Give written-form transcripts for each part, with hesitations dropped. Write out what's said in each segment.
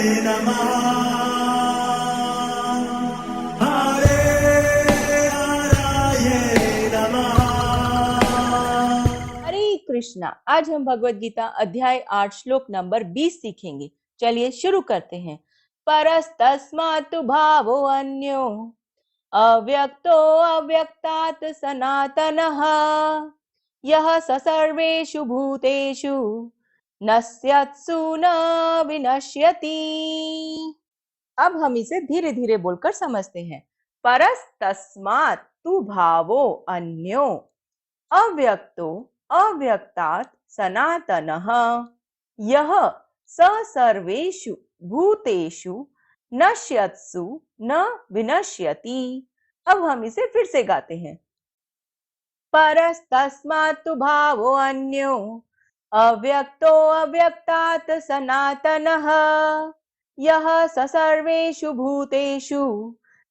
नमः हरे नारायण नमः। हरे कृष्णा। आज हम भगवत गीता अध्याय 8 श्लोक नंबर 20 सीखेंगे। चलिए शुरू करते हैं। परस्तस्मात् भावो अन्यो अव्यक्तो अव्यक्तात् सनातनः यः स सर्वेषु भूतेषु नश्यत्सु न विनश्यति। अब हम इसे धीरे धीरे बोलकर समझते हैं। परस्तस्मात् तु भावो अन्यो अव्यक्तो अव्यक्तात् सनातनः यः स सर्वेषु भूतेषु नश्यत्सु न विनश्यति। अब हम इसे फिर से गाते हैं। परस्तस्मात् तु भावो अन्यो अव्यक्तो अव्यक्तात् सनातनः यः स सर्वेषु भूतेषु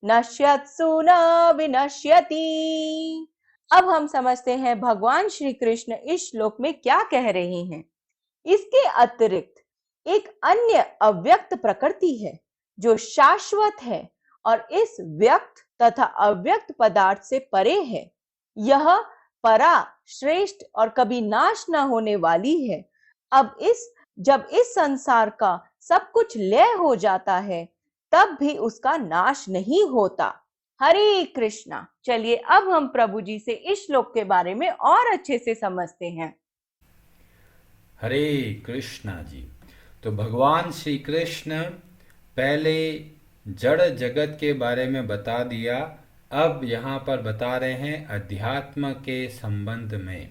नश्यत्सु न विनश्यति। अब हम समझते हैं भगवान श्री कृष्ण इस श्लोक में क्या कह रहे हैं। इसके अतिरिक्त एक अन्य अव्यक्त प्रकृति है जो शाश्वत है और इस व्यक्त तथा अव्यक्त पदार्थ से परे है। यह परा, श्रेष्ठ और कभी नाश न होने वाली है। जब इस संसार का सब कुछ लय हो जाता है तब भी उसका नाश नहीं होता। हरे कृष्णा। चलिए अब हम प्रभु जी से इस श्लोक के बारे में और अच्छे से समझते हैं। हरे कृष्णा जी। तो भगवान श्री कृष्ण पहले जड़ जगत के बारे में बता दिया, अब यहाँ पर बता रहे हैं अध्यात्म के संबंध में।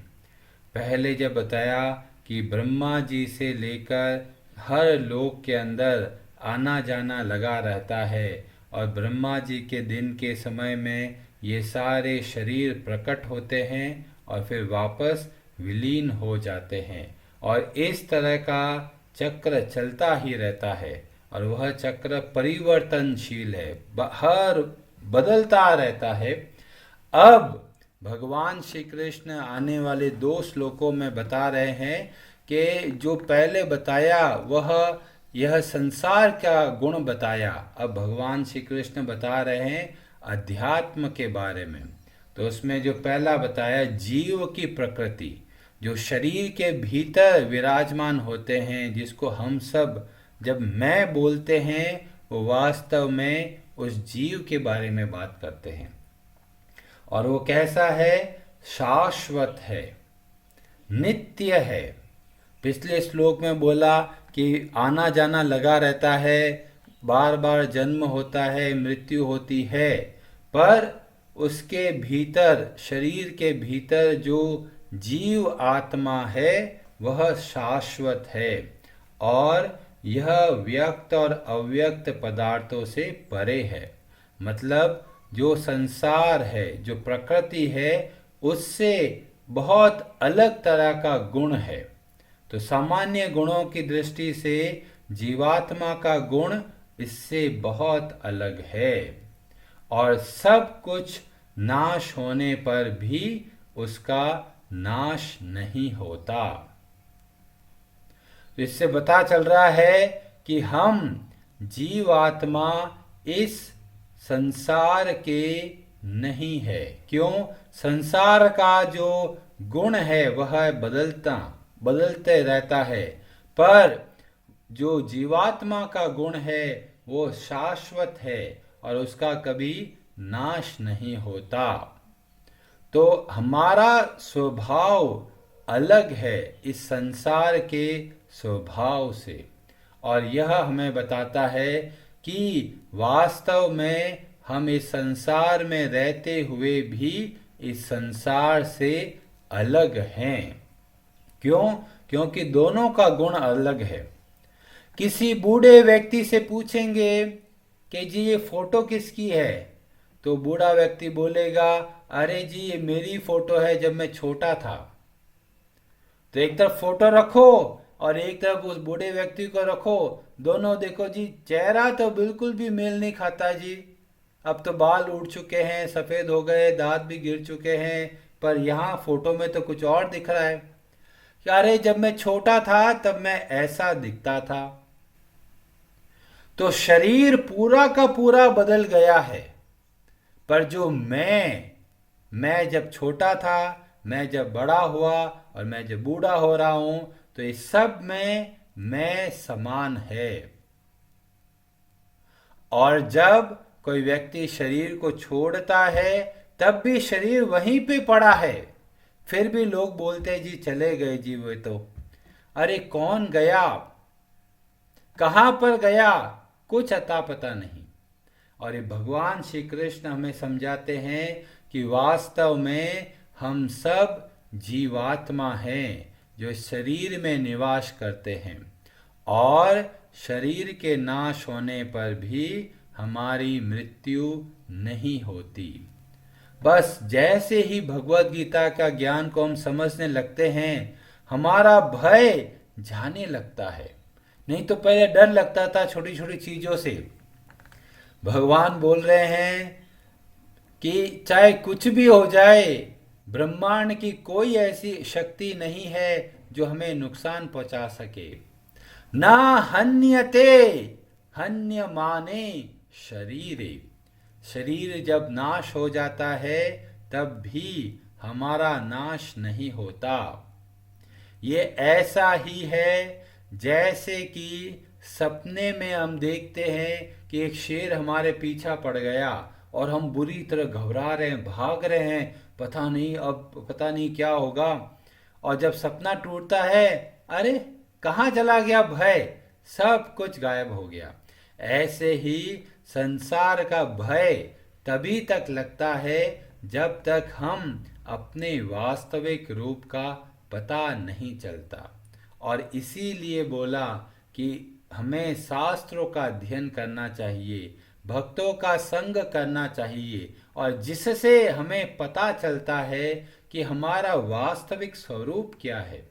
पहले जब बताया कि ब्रह्मा जी से लेकर हर लोक के अंदर आना जाना लगा रहता है और ब्रह्मा जी के दिन के समय में ये सारे शरीर प्रकट होते हैं और फिर वापस विलीन हो जाते हैं और इस तरह का चक्र चलता ही रहता है और वह चक्र परिवर्तनशील है, हर बदलता रहता है। अब भगवान श्री कृष्ण आने वाले 2 श्लोकों में बता रहे हैं कि जो पहले बताया वह यह संसार का गुण बताया, अब भगवान श्री कृष्ण बता रहे हैं अध्यात्म के बारे में। तो उसमें जो पहला बताया जीव की प्रकृति, जो शरीर के भीतर विराजमान होते हैं, जिसको हम सब जब मैं बोलते हैं वो वास्तव में उस जीव के बारे में बात करते हैं। और वो कैसा है? शाश्वत है, नित्य है। पिछले श्लोक में बोला कि आना जाना लगा रहता है, बार बार जन्म होता है, मृत्यु होती है, पर उसके भीतर, शरीर के भीतर जो जीव आत्मा है वह शाश्वत है और यह व्यक्त और अव्यक्त पदार्थों से परे है। मतलब जो संसार है, जो प्रकृति है, उससे बहुत अलग तरह का गुण है। तो सामान्य गुणों की दृष्टि से जीवात्मा का गुण इससे बहुत अलग है और सब कुछ नाश होने पर भी उसका नाश नहीं होता। तो इससे पता चल रहा है कि हम जीवात्मा इस संसार के नहीं है। क्यों? संसार का जो गुण है वह बदलते रहता है, पर जो जीवात्मा का गुण है वो शाश्वत है और उसका कभी नाश नहीं होता। तो हमारा स्वभाव अलग है इस संसार के स्वभाव से और यह हमें बताता है कि वास्तव में हम इस संसार में रहते हुए भी इस संसार से अलग हैं। क्यों? क्योंकि दोनों का गुण अलग है। किसी बूढ़े व्यक्ति से पूछेंगे कि जी ये फोटो किसकी है, तो बूढ़ा व्यक्ति बोलेगा अरे जी ये मेरी फोटो है जब मैं छोटा था। तो एक तरफ फोटो रखो और एक तरफ उस बूढ़े व्यक्ति को रखो, दोनों देखो जी, चेहरा तो बिल्कुल भी मेल नहीं खाता जी। अब तो बाल उड़ चुके हैं, सफेद हो गए, दांत भी गिर चुके हैं, पर यहाँ फोटो में तो कुछ और दिख रहा है। अरे जब मैं छोटा था तब मैं ऐसा दिखता था। तो शरीर पूरा का पूरा बदल गया है, पर जो मैं जब छोटा था, मैं जब बड़ा हुआ और मैं जब बूढ़ा हो रहा हूं, तो इस सब में मैं समान है। और जब कोई व्यक्ति शरीर को छोड़ता है तब भी शरीर वहीं पे पड़ा है, फिर भी लोग बोलते हैं जी चले गए जी वो तो। अरे कौन गया, कहां पर गया, कुछ अता पता नहीं। और ये भगवान श्री कृष्ण हमें समझाते हैं कि वास्तव में हम सब जीवात्मा हैं जो इस शरीर में निवास करते हैं, और शरीर के नाश होने पर भी हमारी मृत्यु नहीं होती। बस जैसे ही भगवत गीता का ज्ञान को हम समझने लगते हैं, हमारा भय जाने लगता है। नहीं तो पहले डर लगता था छोटी छोटी चीजों से। भगवान बोल रहे हैं कि चाहे कुछ भी हो जाए, ब्रह्मांड की कोई ऐसी शक्ति नहीं है जो हमें नुकसान पहुंचा सके। ना हन्यते हन्यमाने शरीरे, शरीर जब नाश हो जाता है तब भी हमारा नाश नहीं होता। ये ऐसा ही है जैसे कि सपने में हम देखते हैं कि एक शेर हमारे पीछा पड़ गया और हम बुरी तरह घबरा रहे हैं, भाग रहे हैं, पता नहीं क्या होगा। और जब सपना टूटता है, अरे कहाँ चला गया भय, सब कुछ गायब हो गया। ऐसे ही संसार का भय तभी तक लगता है जब तक हम अपने वास्तविक रूप का पता नहीं चलता। और इसीलिए बोला कि हमें शास्त्रों का अध्ययन करना चाहिए, भक्तों का संग करना चाहिए, और जिससे हमें पता चलता है कि हमारा वास्तविक स्वरूप क्या है।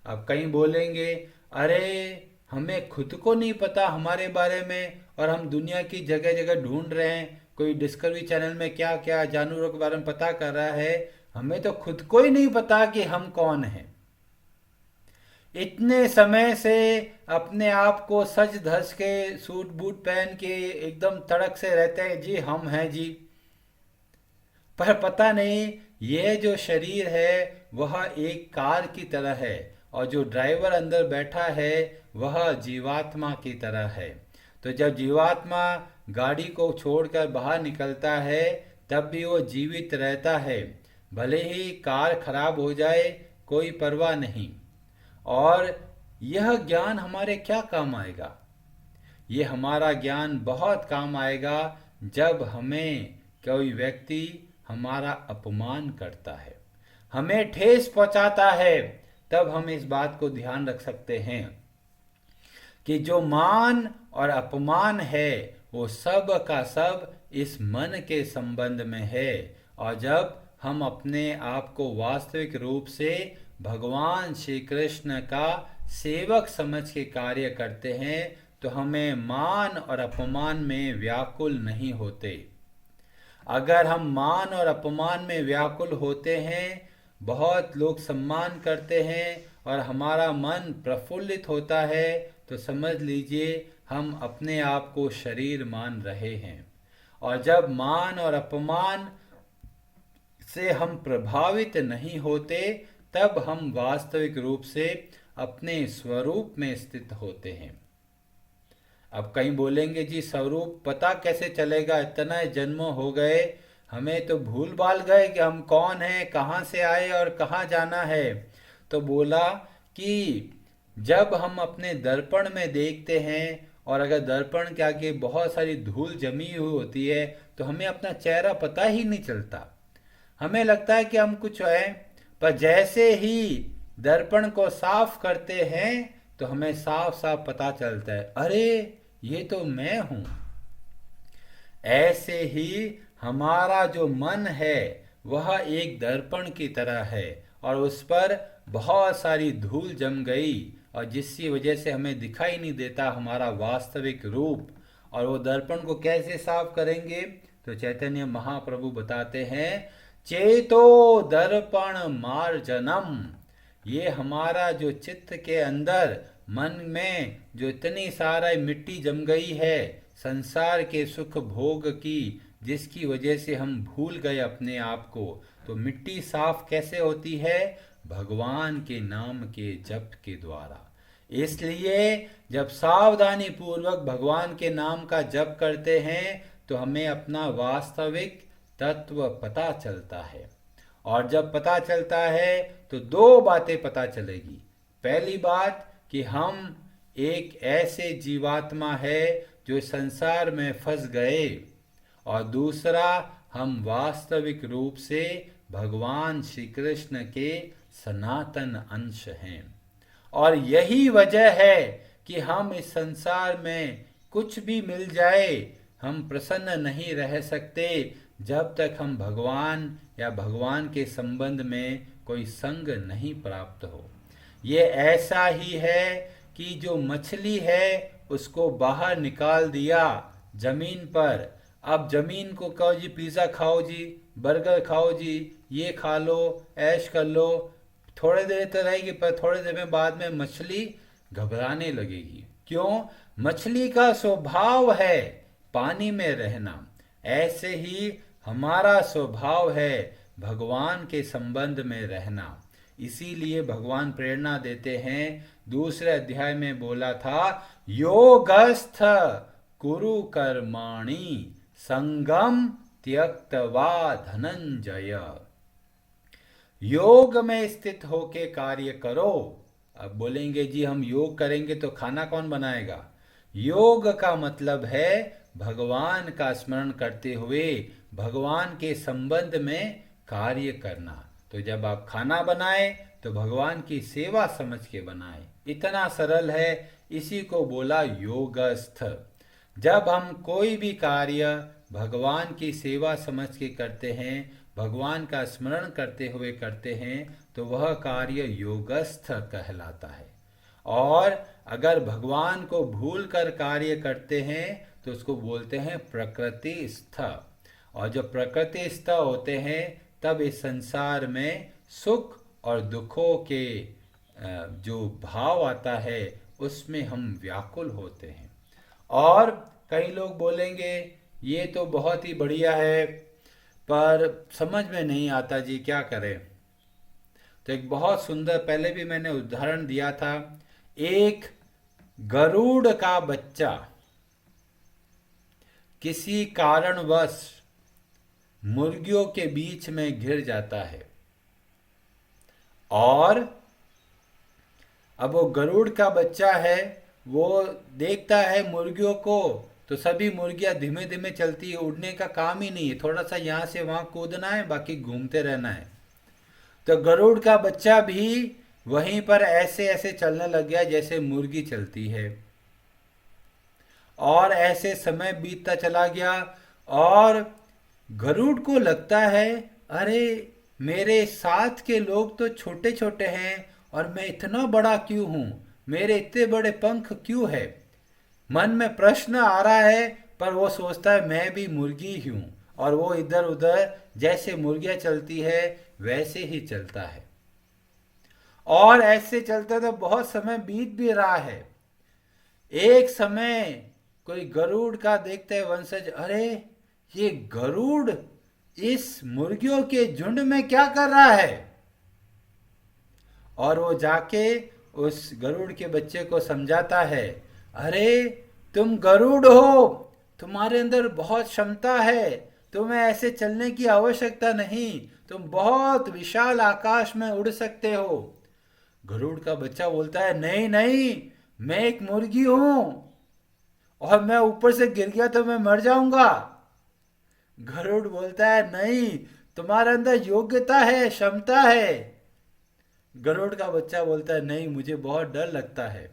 अब कहीं बोलेंगे अरे हमें खुद को नहीं पता हमारे बारे में, और हम दुनिया की जगह जगह ढूंढ रहे हैं, कोई डिस्कवरी चैनल में क्या क्या जानवरों के बारे में पता कर रहा है, हमें तो खुद को ही नहीं पता कि हम कौन हैं। इतने समय से अपने आप को सज धज के सूट बूट पहन के एकदम तड़क से रहते हैं जी हम हैं जी, पर पता नहीं ये जो शरीर है वह एक कार की तरह है, और जो ड्राइवर अंदर बैठा है वह जीवात्मा की तरह है। तो जब जीवात्मा गाड़ी को छोड़कर बाहर निकलता है तब भी वो जीवित रहता है, भले ही कार खराब हो जाए कोई परवाह नहीं। और यह ज्ञान हमारे क्या काम आएगा? ये हमारा ज्ञान बहुत काम आएगा जब हमें कोई व्यक्ति हमारा अपमान करता है, हमें ठेस पहुंचाता है, तब हम इस बात को ध्यान रख सकते हैं कि जो मान और अपमान है वो सब का सब इस मन के संबंध में है। और जब हम अपने आप को वास्तविक रूप से भगवान श्री कृष्ण का सेवक समझ के कार्य करते हैं तो हमें मान और अपमान में व्याकुल नहीं होते। अगर हम मान और अपमान में व्याकुल होते हैं, बहुत लोग सम्मान करते हैं और हमारा मन प्रफुल्लित होता है, तो समझ लीजिए हम अपने आप को शरीर मान रहे हैं। और जब मान और अपमान से हम प्रभावित नहीं होते तब हम वास्तविक रूप से अपने स्वरूप में स्थित होते हैं। अब कहीं बोलेंगे जी स्वरूप पता कैसे चलेगा, इतना जन्मों हो गए हमें तो भूल भाल गए कि हम कौन हैं, कहाँ से आए और कहाँ जाना है। तो बोला कि जब हम अपने दर्पण में देखते हैं और अगर दर्पण के आगे बहुत सारी धूल जमी हुई होती है तो हमें अपना चेहरा पता ही नहीं चलता, हमें लगता है कि हम कुछ हैं। पर जैसे ही दर्पण को साफ करते हैं तो हमें साफ साफ पता चलता है, अरे ये तो मैं हूं। ऐसे ही हमारा जो मन है वह एक दर्पण की तरह है और उस पर बहुत सारी धूल जम गई और जिसकी वजह से हमें दिखाई नहीं देता हमारा वास्तविक रूप। और वो दर्पण को कैसे साफ करेंगे? तो चैतन्य महाप्रभु बताते हैं, चेतो दर्पण मार्जनम, ये हमारा जो चित्त के अंदर मन में जो इतनी सारा मिट्टी जम गई है संसार के सुख भोग की, जिसकी वजह से हम भूल गए अपने आप को, तो मिट्टी साफ कैसे होती है? भगवान के नाम के जप के द्वारा। इसलिए जब सावधानी पूर्वक भगवान के नाम का जप करते हैं तो हमें अपना वास्तविक तत्व पता चलता है। और जब पता चलता है तो दो बातें पता चलेगी। पहली बात कि हम एक ऐसे जीवात्मा है जो संसार में फंस गए, और दूसरा हम वास्तविक रूप से भगवान श्री कृष्ण के सनातन अंश हैं। और यही वजह है कि हम इस संसार में कुछ भी मिल जाए हम प्रसन्न नहीं रह सकते जब तक हम भगवान या भगवान के संबंध में कोई संग नहीं प्राप्त हो। ये ऐसा ही है कि जो मछली है उसको बाहर निकाल दिया जमीन पर, अब जमीन को कहो जी पिज़्ज़ा खाओ जी, बर्गर खाओ जी, ये खा लो, ऐश कर लो, थोड़े देर तो रहेगी पर थोड़े देर में बाद में मछली घबराने लगेगी। क्यों? मछली का स्वभाव है पानी में रहना। ऐसे ही हमारा स्वभाव है भगवान के संबंध में रहना। इसीलिए भगवान प्रेरणा देते हैं, दूसरे अध्याय में बोला था, योगस्थ कुरु कर्माणि संगम त्यक्त्वा धनंजय। योग में स्थित होके कार्य करो। अब बोलेंगे जी हम योग करेंगे तो खाना कौन बनाएगा? योग का मतलब है भगवान का स्मरण करते हुए भगवान के संबंध में कार्य करना। तो जब आप खाना बनाए तो भगवान की सेवा समझ के बनाए। इतना सरल है, इसी को बोला योगस्थ। जब हम कोई भी कार्य भगवान की सेवा समझ के करते हैं, भगवान का स्मरण करते हुए करते हैं, तो वह कार्य योगस्थ कहलाता है। और अगर भगवान को भूल कर कार्य करते हैं तो उसको बोलते हैं प्रकृतिस्थ। और जब प्रकृतिस्थ होते हैं तब इस संसार में सुख और दुखों के जो भाव आता है उसमें हम व्याकुल होते हैं। और कई लोग बोलेंगे ये तो बहुत ही बढ़िया है पर समझ में नहीं आता जी, क्या करें? तो एक बहुत सुंदर, पहले भी मैंने उदाहरण दिया था, एक गरुड़ का बच्चा किसी कारणवश मुर्गियों के बीच में घिर जाता है, और अब वो गरुड़ का बच्चा है, वो देखता है मुर्गियों को, तो सभी मुर्गियां धीमे धीमे चलती है, उड़ने का काम ही नहीं है, थोड़ा सा यहाँ से वहाँ कूदना है, बाकी घूमते रहना है। तो गरुड़ का बच्चा भी वहीं पर ऐसे ऐसे चलने लग गया जैसे मुर्गी चलती है। और ऐसे समय बीतता चला गया और गरुड़ को लगता है अरे मेरे साथ के लोग तो छोटे छोटे हैं और मैं इतना बड़ा क्यों हूं, मेरे इतने बड़े पंख क्यों है। मन में प्रश्न आ रहा है, पर वो सोचता है मैं भी मुर्गी ही हूं, और वो इधर उधर जैसे मुर्गियां चलती है वैसे ही चलता है। और ऐसे चलता तो बहुत समय बीत भी रहा है। एक समय कोई गरुड़ का देखते हैं वंशज, अरे ये गरुड़ इस मुर्गियों के झुंड में क्या कर रहा है। और वो जाके उस गरुड़ के बच्चे को समझाता है, अरे तुम गरुड़ हो, तुम्हारे अंदर बहुत क्षमता है, तुम्हें ऐसे चलने की आवश्यकता नहीं, तुम बहुत विशाल आकाश में उड़ सकते हो। गरुड़ का बच्चा बोलता है, नहीं नहीं, मैं एक मुर्गी हूं और मैं ऊपर से गिर गया तो मैं मर जाऊंगा। गरुड़ बोलता है, नहीं, तुम्हारे अंदर योग्यता है, क्षमता है। गरुड़ का बच्चा बोलता है, नहीं, मुझे बहुत डर लगता है।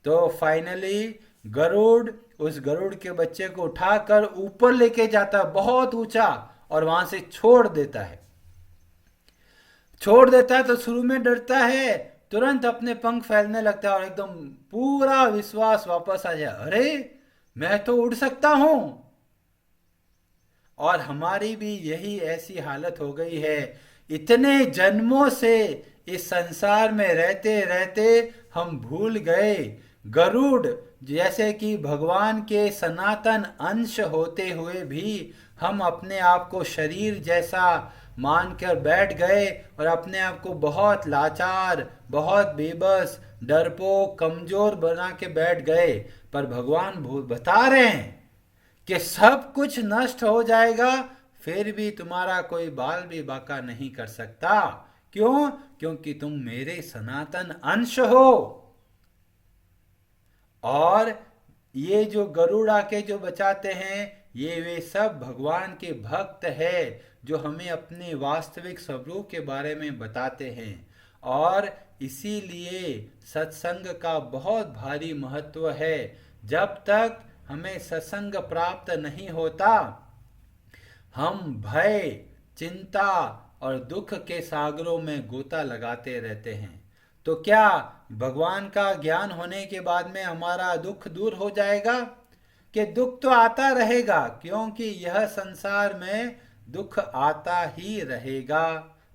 तो फाइनली गरुड़ उस गरुड़ के बच्चे को उठाकर ऊपर लेके जाता है, बहुत ऊंचा, और वहां से छोड़ देता है। तो शुरू में डरता है, तुरंत अपने पंख फैलने लगता है और एकदम पूरा विश्वास वापस आ जाए, अरे मैं तो उड़ सकता हूं। और हमारी भी यही ऐसी हालत हो गई है। इतने जन्मों से इस संसार में रहते रहते हम भूल गए। गरुड़ जैसे कि भगवान के सनातन अंश होते हुए भी हम अपने आप को शरीर जैसा मानकर बैठ गए और अपने आप को बहुत लाचार, बहुत बेबस, डरपोक, कमजोर बना के बैठ गए। पर भगवान बता रहे हैं कि सब कुछ नष्ट हो जाएगा, फिर भी तुम्हारा कोई बाल भी बाका नहीं कर सकता। क्यों? क्योंकि तुम मेरे सनातन अंश हो। और ये जो गरुड़ा के जो बचाते हैं, ये वे सब भगवान के भक्त हैं जो हमें अपने वास्तविक स्वरूप के बारे में बताते हैं। और इसीलिए सत्संग का बहुत भारी महत्व है। जब तक हमें सत्संग प्राप्त नहीं होता, हम भय, चिंता और दुख के सागरों में गोता लगाते रहते हैं। तो क्या भगवान का ज्ञान होने के बाद में हमारा दुख दूर हो जाएगा? कि दुख तो आता रहेगा, क्योंकि यह संसार में दुख आता ही रहेगा।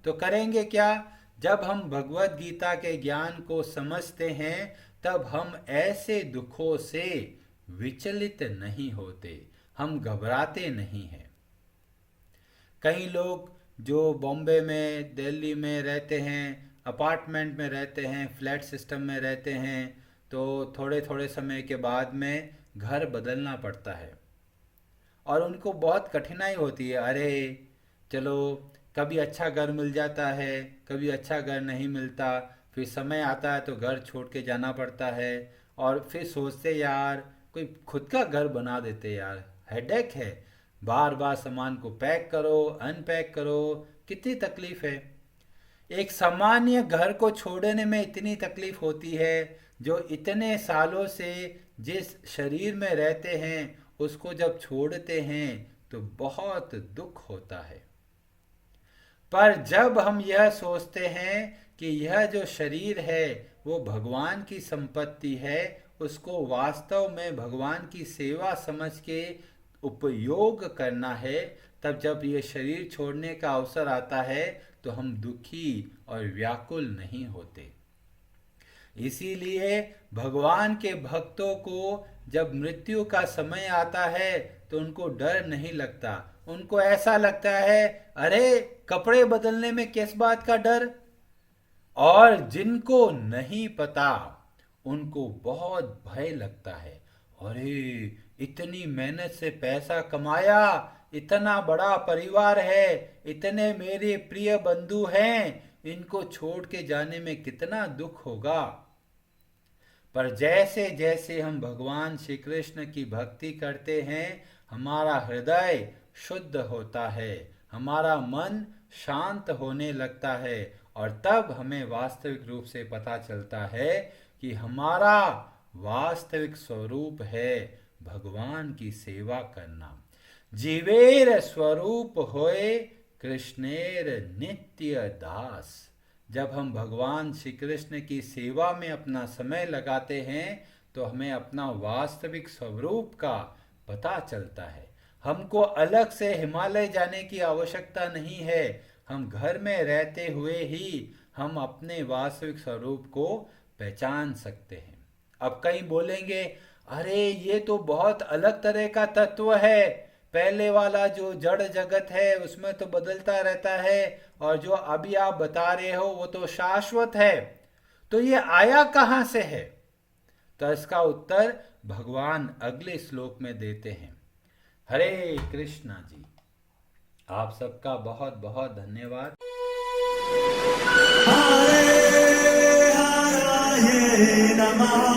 तो करेंगे क्या? जब हम भगवत गीता के ज्ञान को समझते हैं, तब हम ऐसे दुखों से विचलित नहीं होते, हम घबराते नहीं हैं। कई लोग जो बॉम्बे में, दिल्ली में रहते हैं, अपार्टमेंट में रहते हैं, फ्लैट सिस्टम में रहते हैं, तो थोड़े थोड़े समय के बाद में घर बदलना पड़ता है और उनको बहुत कठिनाई होती है। अरे चलो, कभी अच्छा घर मिल जाता है, कभी अच्छा घर नहीं मिलता, फिर समय आता है तो घर छोड़ के जाना पड़ता है। और फिर सोचते यार कोई खुद का घर बना देते यार, हेडेक है, बार बार सामान को पैक करो, अनपैक करो, कितनी तकलीफ है। एक सामान्य घर को छोड़ने में इतनी तकलीफ होती है, जो इतने सालों से जिस शरीर में रहते हैं उसको जब छोड़ते हैं तो बहुत दुख होता है। पर जब हम यह सोचते हैं कि यह जो शरीर है वो भगवान की संपत्ति है, उसको वास्तव में भगवान की सेवा समझ के उपयोग करना है, तब जब ये शरीर छोड़ने का अवसर आता है तो हम दुखी और व्याकुल नहीं होते। इसीलिए भगवान के भक्तों को जब मृत्यु का समय आता है तो उनको डर नहीं लगता। उनको ऐसा लगता है, अरे कपड़े बदलने में किस बात का डर। और जिनको नहीं पता उनको बहुत भय लगता है, अरे इतनी मेहनत से पैसा कमाया, इतना बड़ा परिवार है, इतने मेरे प्रिय बंधु हैं, इनको छोड़ के जाने में कितना दुख होगा। पर जैसे जैसे हम भगवान श्री कृष्ण की भक्ति करते हैं, हमारा हृदय शुद्ध होता है, हमारा मन शांत होने लगता है, और तब हमें वास्तविक रूप से पता चलता है कि हमारा वास्तविक स्वरूप है भगवान की सेवा करना। जीवेर स्वरूप होए कृष्णेर नित्य दास। जब हम भगवान श्री कृष्ण की सेवा में अपना समय लगाते हैं तो हमें अपना वास्तविक स्वरूप का पता चलता है। हमको अलग से हिमालय जाने की आवश्यकता नहीं है, हम घर में रहते हुए ही हम अपने वास्तविक स्वरूप को पहचान सकते हैं। अब कहीं बोलेंगे, अरे ये तो बहुत अलग तरह का तत्व है, पहले वाला जो जड़ जगत है उसमें तो बदलता रहता है, और जो अभी आप बता रहे हो वो तो शाश्वत है, तो ये आया कहाँ से है? तो इसका उत्तर भगवान अगले श्लोक में देते हैं। हरे कृष्णा जी। आप सबका बहुत बहुत धन्यवाद। हरे हराये नमः।